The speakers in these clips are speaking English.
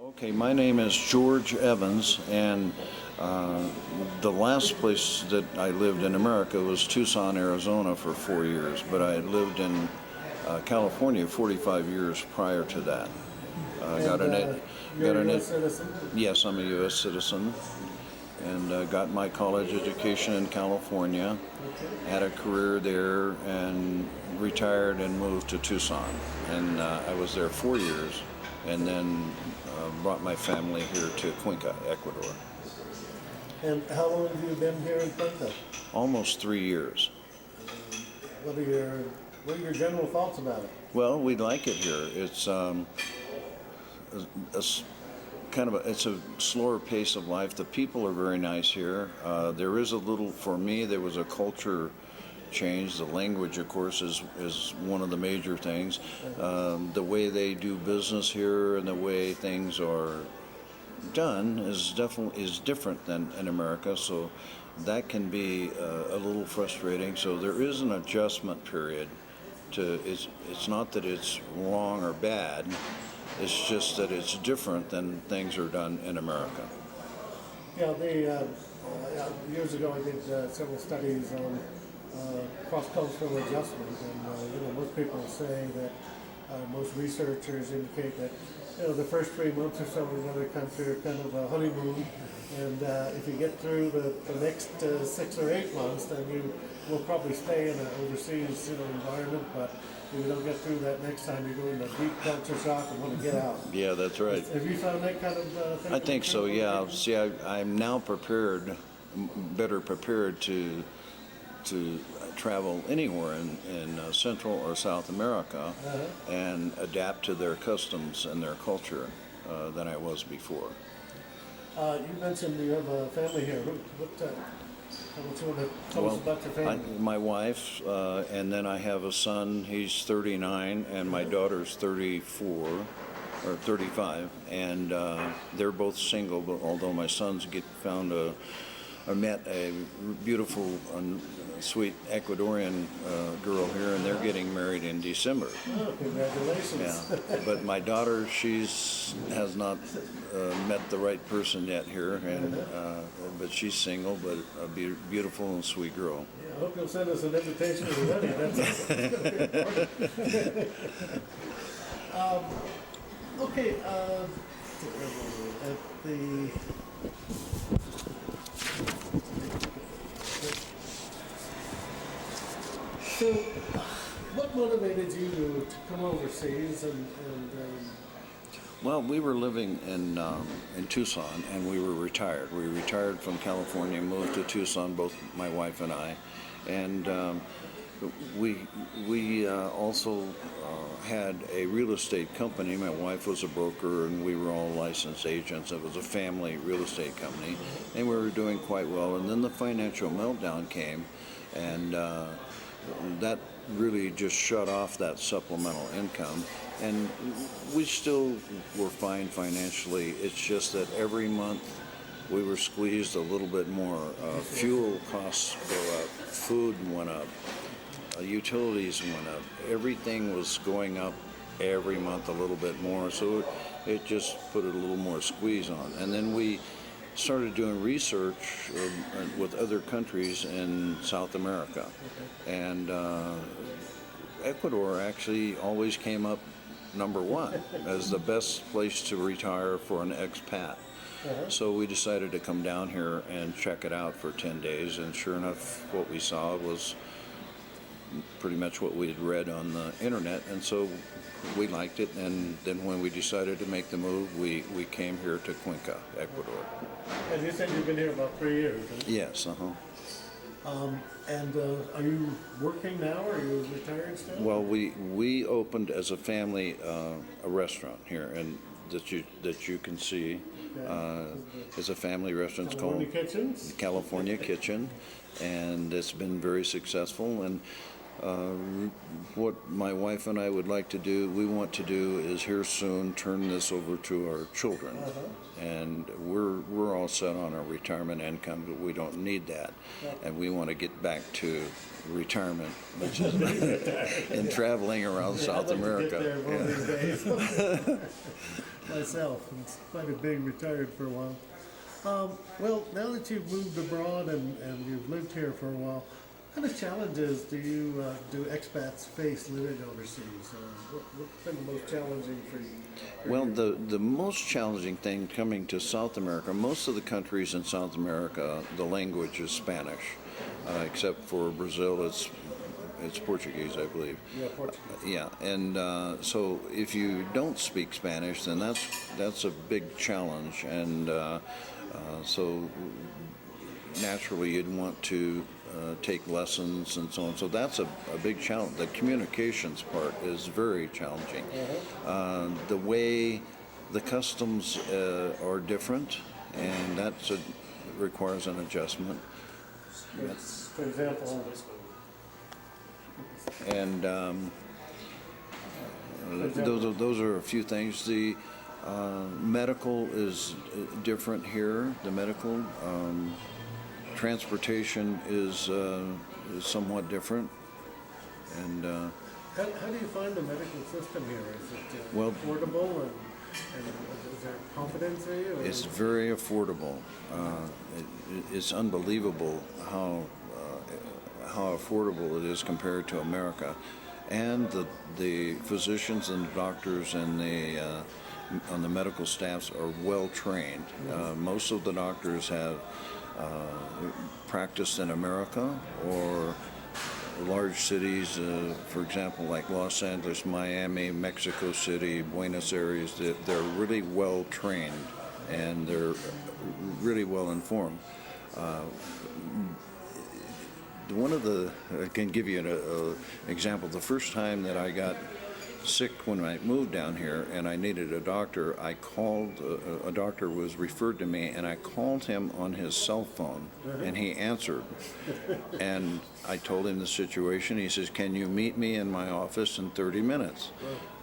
Okay, my name is George Evans, and the last place that I lived in America was Tucson, Arizona for 4 years, but I had lived in California 45 years prior to that. You're a U.S. citizen? Yes, I'm a U.S. citizen, and got my college education in California, had a career there, and retired and moved to Tucson. And I was there 4 years, and then brought my family here to Cuenca, Ecuador. And how long have you been here in Cuenca? Almost 3 years. What are your general thoughts about it? Well, we like it here. It's it's a slower pace of life. The people are very nice here. There is a little, for me, there was a culture change. The language, of course, is one of the major things. The way they do business here and the way things are done is different than in America. So that can be a little frustrating. So there is an adjustment period. It's not that it's wrong or bad. It's just that it's different than things are done in America. Yeah, years ago I did several studies on cross-cultural adjustment, and most people say that most researchers indicate that the first 3 months or so in another country are kind of a honeymoon, and if you get through the next 6 or 8 months, then you will probably stay in an overseas environment, but if you don't get through that next time, you go into deep culture shock and want to get out. Yeah, that's right. Have you found that kind of thing? I think so, yeah. See, I'm now better prepared to travel anywhere in Central or South America and adapt to their customs and their culture than I was before. You mentioned you have a family here. What you want to tell us about your family? My wife, and then I have a son, he's 39, and my daughter's 34. Or 35, and they're both single, but although my son's met a beautiful and sweet Ecuadorian girl here, and they're getting married in December. Oh, congratulations. Yeah, but my daughter, has not met the right person yet here, and but she's single, but a beautiful and sweet girl. Yeah, I hope you'll send us an invitation to the wedding. That's going to be important. Okay, so what motivated you to come overseas Well, we were living in Tucson, and we were retired. We retired from California, moved to Tucson, both my wife and I, and we also had a real estate company. My wife was a broker, and we were all licensed agents. It was a family real estate company, and we were doing quite well. And then the financial meltdown came, and that really just shut off that supplemental income. And we still were fine financially. It's just that every month we were squeezed a little bit more. Fuel costs go up, food went up, utilities went up. Everything was going up every month a little bit more, so it just put a little more squeeze on. And then we started doing research with other countries in South America. And Ecuador actually always came up number one as the best place to retire for an expat. So we decided to come down here and check it out for 10 days, and sure enough, what we saw was pretty much what we had read on the internet, and so we liked it. And then when we decided to make the move, we came here to Cuenca, Ecuador. And you said you've been here about 3 years, right? Yes, And are you working now, or are you retired still? Well, we opened as a family a restaurant here, and that you can see. It's a family restaurant. It's called Kitchens? California Kitchen, and it's been very successful. And what my wife and I would like to do, we want to do is here soon turn this over to our children. And we're all set on our retirement income, but we don't need that. And we want to get back to retirement, which is and traveling around South I'd like America. to get there one of these days. Myself, it's quite a big retired for a while. Well, now that you've moved abroad and you've lived here for a while, what kind of challenges do expats face living overseas? What's been the most challenging for you? Well, the most challenging thing coming to South America, most of the countries in South America, the language is Spanish, except for Brazil, it's Portuguese, I believe. Yeah, Portuguese. Yeah, and so if you don't speak Spanish, then that's a big challenge, and so naturally you'd want to take lessons and so on. So that's a big challenge. The communications part is very challenging. The way the customs are different, and that requires an adjustment. For example, And those are a few things. The medical is different here. The medical transportation is somewhat different. And how do you find the medical system here? Is it Well- affordable and is there competency? Or? it's very affordable. It's unbelievable how affordable it is compared to America, and the physicians and the doctors and the medical staffs are well trained. Most of the doctors have practiced in America or large cities, for example, like Los Angeles, Miami, Mexico City, Buenos Aires. They're really well trained and they're really well informed. I can give you an example. The first time that I got sick when I moved down here and I needed a doctor, I called, a doctor was referred to me, and I called him on his cell phone, and he answered. And I told him the situation. He says, "Can you meet me in my office in 30 minutes?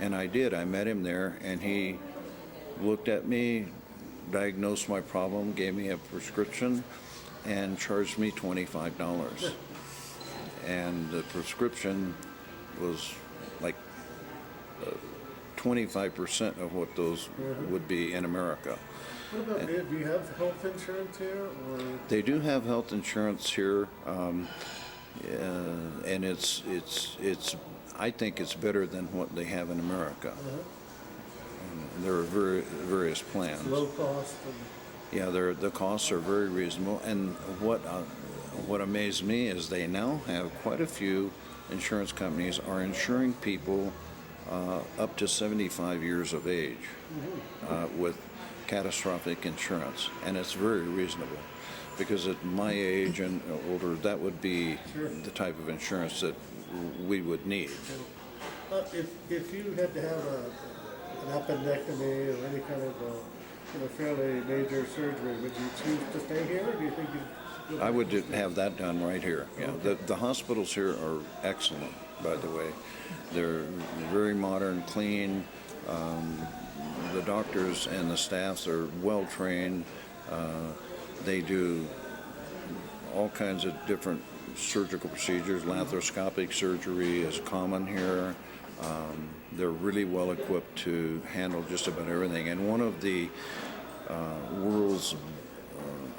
And I did. I met him there, and he looked at me, diagnosed my problem, gave me a prescription, and charged me $25. And the prescription was like 25% of what those would be in America. What about do you have health insurance here? Or? They do have health insurance here, and it's I think it's better than what they have in America. And there are various plans. Low cost. Yeah, the costs are very reasonable, and what amazed me is they now have quite a few insurance companies are insuring people up to 75 years of age with catastrophic insurance, and it's very reasonable because at my age and older, that would be the type of insurance that we would need. If you had to have an appendectomy or any kind of fairly major surgery, would you choose to stay here, or do you think you'd I would have that done right here. Yeah, the hospitals here are excellent, by the way. They're very modern, clean. The doctors and the staffs are well trained. They do all kinds of different surgical procedures. Laparoscopic surgery is common here. They're really well equipped to handle just about everything. And one of the world's,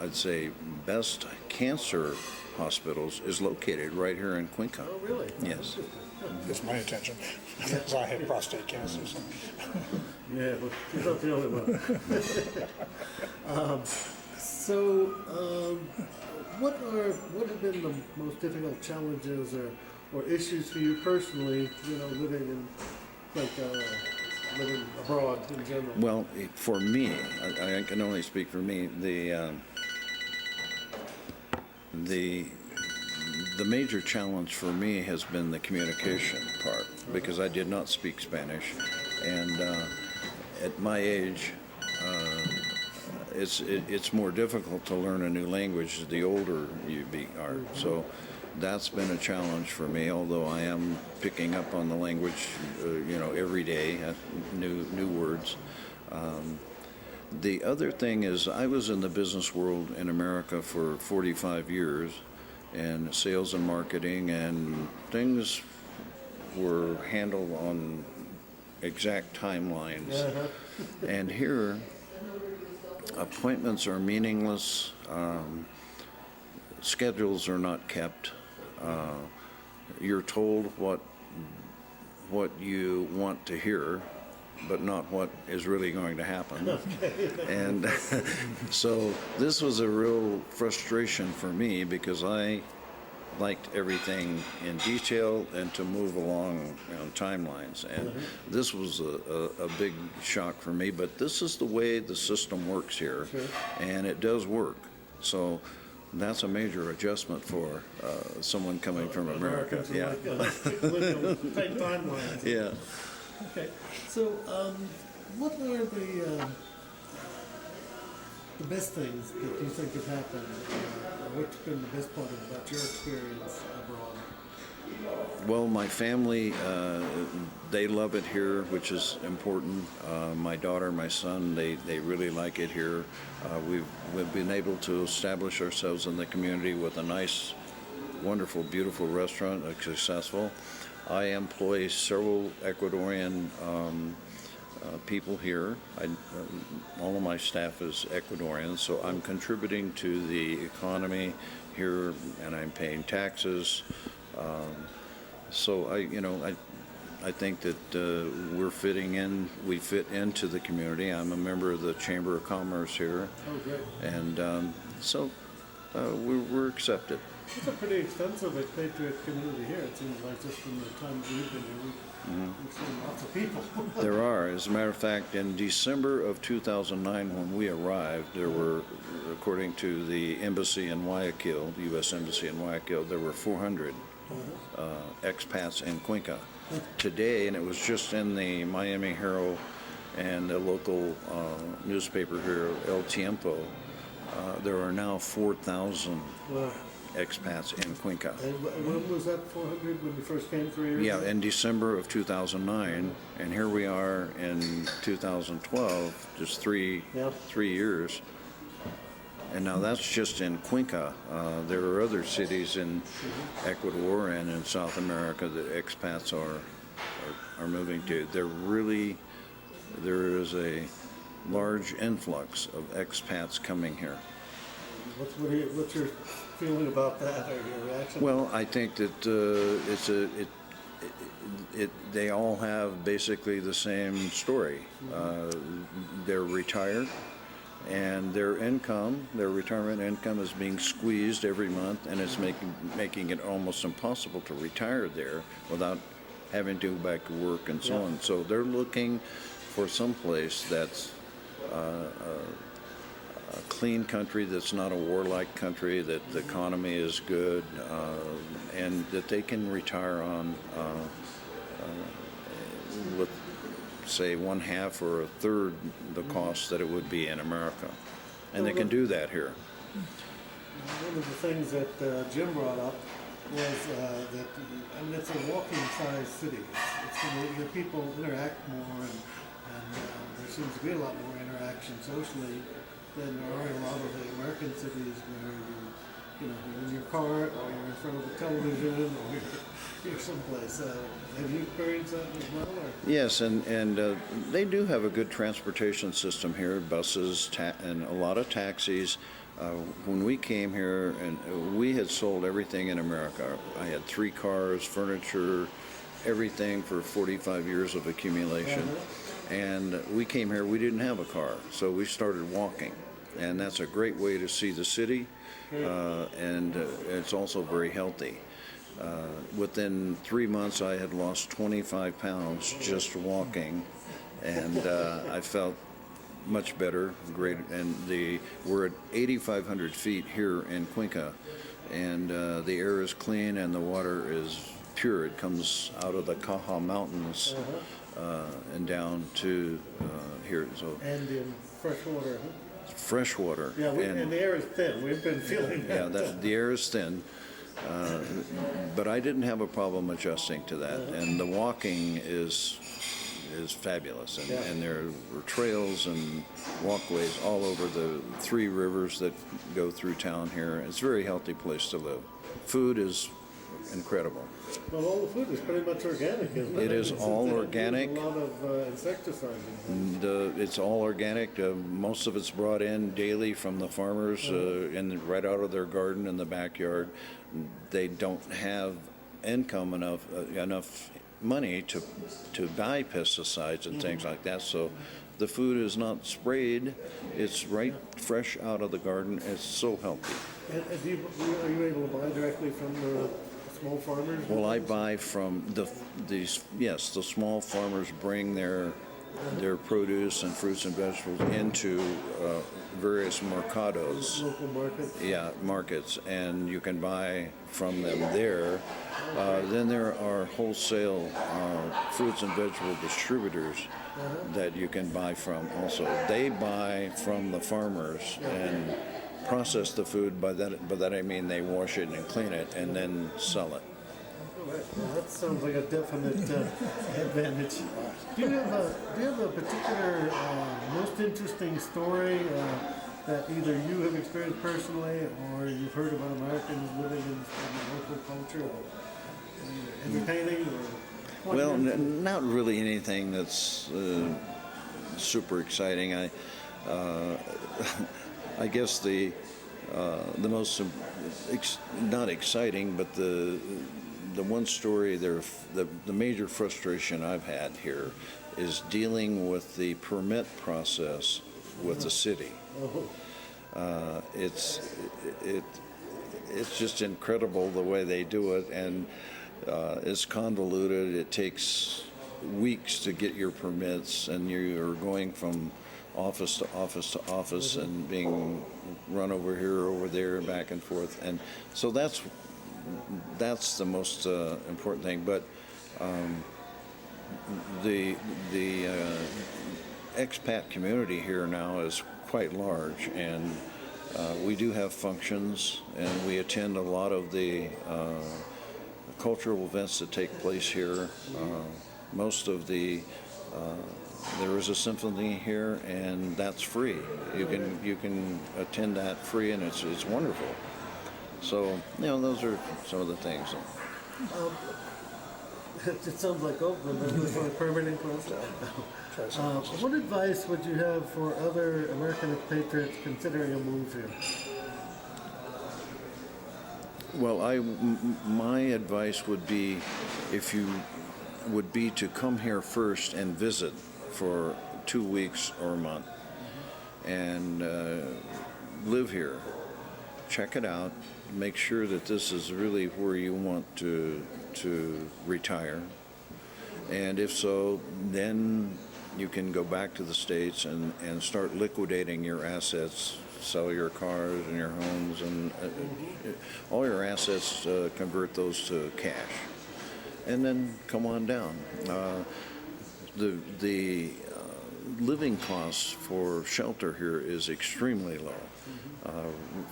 I'd say, best cancer hospitals is located right here in Cuenca. Oh, really? Yes. Gets my attention because I have prostate cancer. So. Yeah, well, you're not the only one. What have been the most difficult challenges or issues for you personally? Living abroad in general. Well, for me, I can only speak for me. The major challenge for me has been the communication part, because I did not speak Spanish, and at my age, it's more difficult to learn a new language the older you are. So that's been a challenge for me, although I am picking up on the language, every day, new words. The other thing is I was in the business world in America for 45 years in sales and marketing, and things were handled on exact timelines. And here, appointments are meaningless. Schedules are not kept. You're told what you want to hear, but not what is really going to happen. And so this was a real frustration for me because I liked everything in detail and to move along timelines. And this was a big shock for me, but this is the way the system works here, and it does work. So that's a major adjustment for someone coming from America. Yeah. Tight timelines. Yeah. Okay. So, what were the best things that you think have happened? What's been the best part about your experience abroad? Well, my family, they love it here, which is important. My daughter, my son, they really like it here. We've been able to establish ourselves in the community with a nice, wonderful, beautiful restaurant, successful. I employ several Ecuadorian people here. All of my staff is Ecuadorian, so I'm contributing to the economy here, and I'm paying taxes. So I think that we're fitting in. We fit into the community. I'm a member of the Chamber of Commerce here. Oh, great. And so we're accepted. It's a pretty extensive expatriate community here. It seems like just in the time that we've been here, we've seen lots of people. There are. As a matter of fact, in December of 2009, when we arrived, there were, according to the embassy in Guayaquil, the U.S. Embassy in Guayaquil, there were 400 expats in Cuenca. Today, and it was just in the Miami Herald and the local newspaper here, El Tiempo, there are now 4,000 Wow. expats in Cuenca. And when was that 400 when you first came 3 years ago? Yeah, in December of 2009, and here we are in 2012, just three years. And now that's just in Cuenca. There are other cities in Ecuador and in South America that expats are moving to. There is a large influx of expats coming here. What's your feeling about that, or your reaction? Well, I think that they all have basically the same story. They're retired, and their retirement income is being squeezed every month, and it's making it almost impossible to retire there without having to go back to work and so on. So they're looking for some place that's a clean country, that's not a warlike country, that the economy is good, and that they can retire on with, say, 1/2 or 1/3 the cost that it would be in America. And they can do that here. One of the things that Jim brought up was that, it's a walking-sized city. It's the people interact more, and there seems to be a lot more interaction socially than there are in a lot of the American cities where you're in your car, or you're in front of the television, or you're someplace. Have you experienced that as well? Or? Yes, and they do have a good transportation system here, buses and a lot of taxis. When we came here, and we had sold everything in America. I had 3 cars, furniture, everything for 45 years of accumulation. And we came here, we didn't have a car, so we started walking. And that's a great way to see the city, and it's also very healthy. Within 3 months, I had lost 25 pounds just walking, and I felt much better, great. And we're at 8,500 feet here in Cuenca, and the air is clean and the water is pure. It comes out of the Caja Mountains and down to here. So And in fresh water. fresh water. Yeah, and the air is thin. We've been feeling that. Yeah, the air is thin. But I didn't have a problem adjusting to that, and the walking is fabulous, and there are trails and walkways all over the 3 rivers that go through town here. It's a very healthy place to live. Food is incredible. Well, all the food is pretty much organic, isn't it? It is Since all they don't organic. use a lot of insecticides. It's all organic. Most of it's brought in daily from the farmers, and right out of their garden in the backyard. They don't have income enough money to buy pesticides and things like that. So the food is not sprayed. It's right fresh out of the garden. It's so healthy. And are you able to buy directly from the small farmers? Well, I buy from the small farmers bring their produce and fruits and vegetables into various mercados. Local markets? Yeah, markets, and you can buy from them there. Then there are wholesale fruits and vegetable distributors that you can buy from also. They buy from the farmers and process the food. By that I mean they wash it and clean it and then sell it. All right. Well, that sounds like a definite advantage. Do you have a particular most interesting story that either you have experienced personally or you've heard about Americans living in local culture, or entertaining or Well, not really anything that's super exciting. I guess the most not exciting, but the one story there, the major frustration I've had here is dealing with the permit process with the city. It's just incredible the way they do it, and it's convoluted. It takes weeks to get your permits, and you're going from office to office to office and being run over here, over there, back and forth. And so that's the most important thing. But the expat community here now is quite large, and we do have functions, and we attend a lot of the cultural events that take place here. Most of there is a symphony here, and that's free. You can attend that free, and it's wonderful. So those are some of the things. It sounds like Oakland, but it's a permanent closure. What advice would you have for other American expatriates considering a move here? Well, my advice would be, to come here first and visit for 2 weeks or a month, and live here. Check it out. Make sure that this is really where you want to retire, and if so, then you can go back to the States and start liquidating your assets, sell your cars and your homes and all your assets, convert those to cash, and then come on down. The living costs for shelter here is extremely low.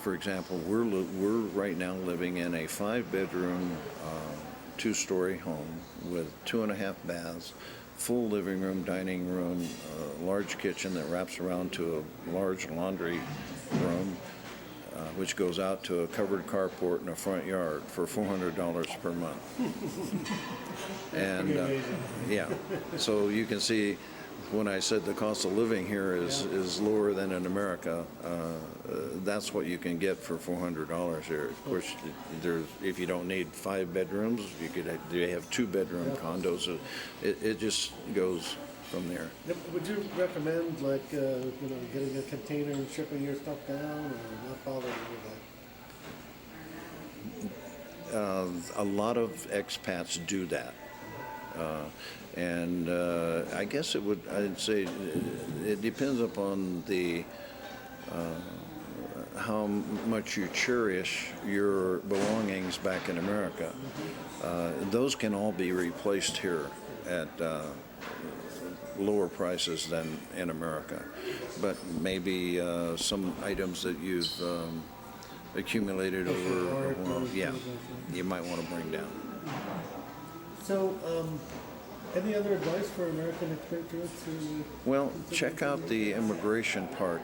For example, we're right now living in a 5-bedroom, 2-story home with 2.5 baths, full living room, dining room, large kitchen that wraps around to a large laundry room, which goes out to a covered carport and a front yard for $400 per month. And yeah, so you can see when I said the cost of living here is lower than in America, that's what you can get for $400 here. Of course, if you don't need 5 bedrooms, you have 2-bedroom condos. It just goes from there. Would you recommend, getting a container and shipping your stuff down, or not bothering with that? A lot of expats do that. And I guess I'd say it depends upon how much you cherish your belongings back in America. Those can all be replaced here at lower prices than in America. But maybe some items that you've accumulated over, Or- well, or- yeah, you might want to bring down. So, any other advice for American expatriates who? Well, check out the immigration part.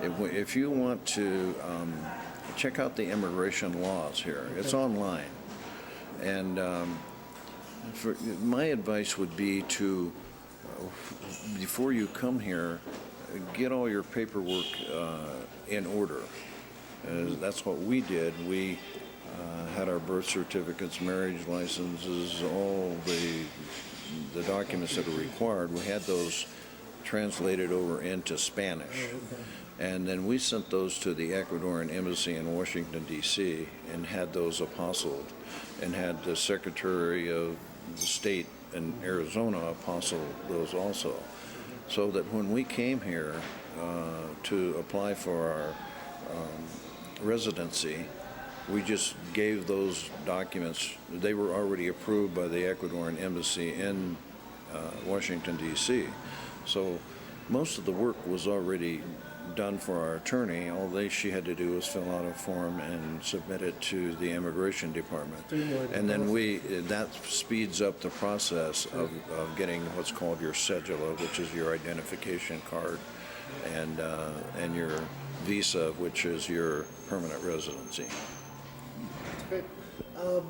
If you want to check out the immigration laws here, it's online. And my advice would be to, before you come here, get all your paperwork in order. That's what we did. We had our birth certificates, marriage licenses, all the documents that are required. We had those translated over into Spanish. And then we sent those to the Ecuadorian embassy in Washington, D.C., and had those apostilled, and had the Secretary of the State in Arizona apostle those also. So that when we came here to apply for our residency, we just gave those documents. They were already approved by the Ecuadorian embassy in Washington, D.C. So most of the work was already done for our attorney. All she had to do was fill out a form and submit it to the immigration department. And then that speeds up the process of getting what's called your cedula, which is your identification card, and your visa, which is your permanent residency. Okay.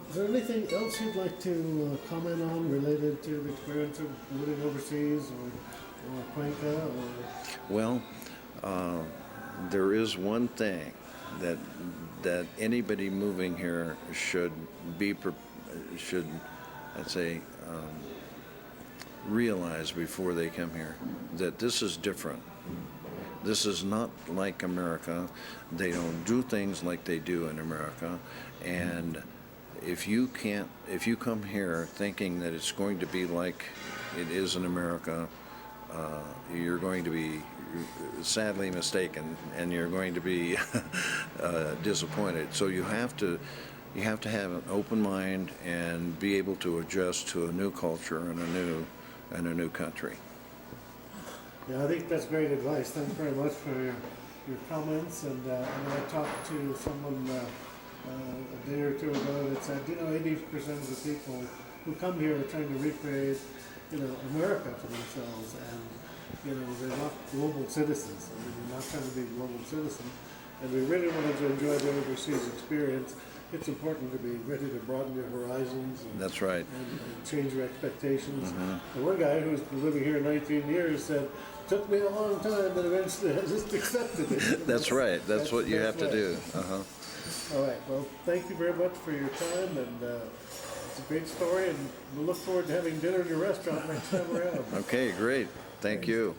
Is there anything else you'd like to comment on related to the experience of living overseas or Cuenca? Or? Well, there is one thing that anybody moving here should I'd say realize before they come here, that this is different. This is not like America. They don't do things like they do in America. And if you come here thinking that it's going to be like it is in America, you're going to be sadly mistaken, and you're going to be disappointed. So you have to have an open mind and be able to adjust to a new culture and a new country. Yeah, I think that's great advice. Thanks very much for your comments. And I talked to someone a day or two ago that said, 80% of the people who come here are trying to recreate, America for themselves, and they're not global citizens. I mean, they're not trying to be global citizens, and we really wanted to enjoy the overseas experience. It's important to be ready to broaden your horizons. And, That's right. And change your expectations. Mm-hmm. And one guy who's been living here 19 years said, "Took me a long time, but eventually I just accepted it." That's right. That's what you have to do. All right. Well, thank you very much for your time, and it's a great story, and we look forward to having dinner in your restaurant next time around. Okay, great. Thank you.